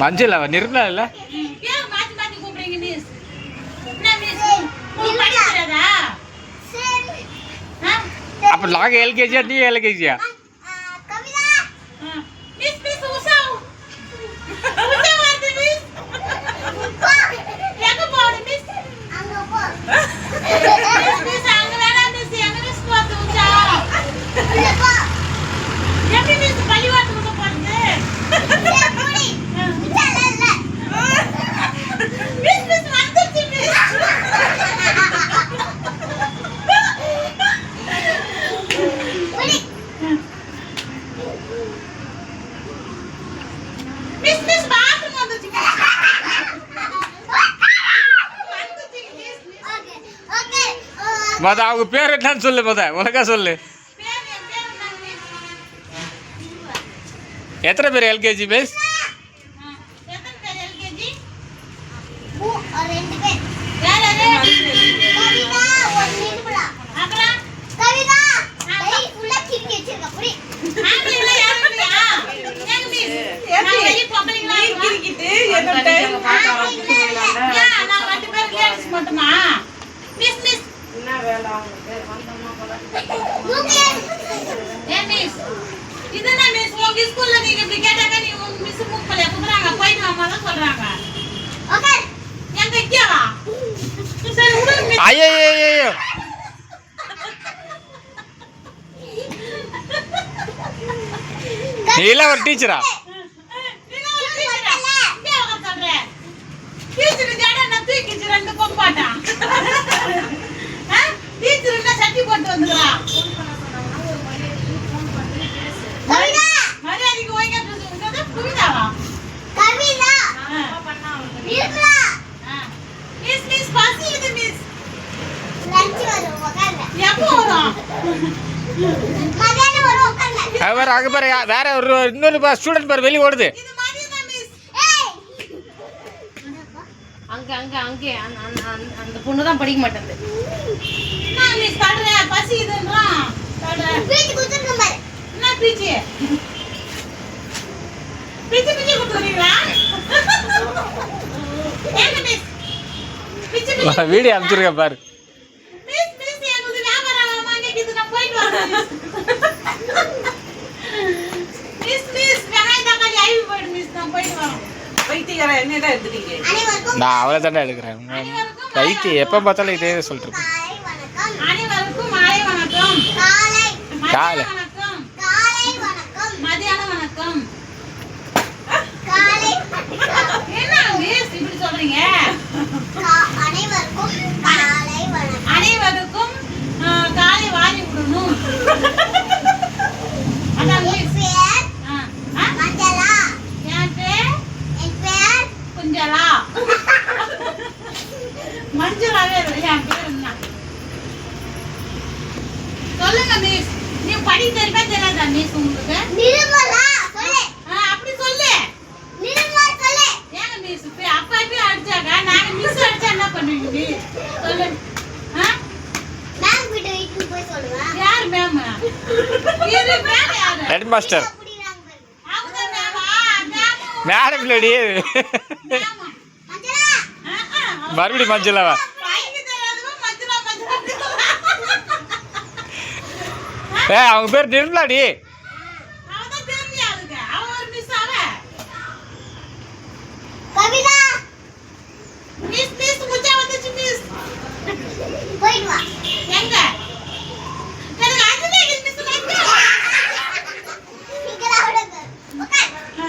மஞ்சள் நிர்மலா இல்ல அப்ப நாங்க எல்கேஜியா நீ எல்கேஜியா மத அவங்க பேர் என்னன்னு சொல்லு மத உனக்கா சொல்லு எத்தனை பேர் எல்கேஜி மிஸ் ஐயோ நீ இல்ல ஒரு டீச்சரா அங்க பாரு வேற ஒரு இன்னொரு ஸ்டூடெண்ட் பாரு வெளியே ஓடுது அங்க அங்க அங்கே அந்த பொண்ணு தான் படிக்க மாட்டேங்குது வீடியோ அனுப்பிச்சிருக்க பாரு நான் அவளை தானே எடுக்கிறேன் ரைட்டு எப்போ பார்த்தாலும் இதே சொல்லிட்டு இருக்கேன் காலை அனைவருக்கும் காலை வாரி விடணும். குஞ்சலா மஞ்சளாவே என் பேர் என்ன சொல்லுங்க மிஸ். நீ படி தெரியுமா தெரியாதா மிஸ் உங்களுக்கு? நிர்மலா சொல்லு. அப்படி சொல்லு. நிர்மலா சொல்லு. ஏங்க மிஸ் அப்பா போய் அடிச்சாங்க நாங்க மிஸ் அடிச்சா என்ன பண்ணுவீங்க மிஸ் சொல்லு. மேம் கிட்ட வீட்டுக்கு போய் சொல்லுங்க. யார் மேம்? இது மேம் யாரு? Head master. மேடம் இல்லடி மறுபடியும் மஞ்சளாவா அவங்க பேர் நிர்மலாடி.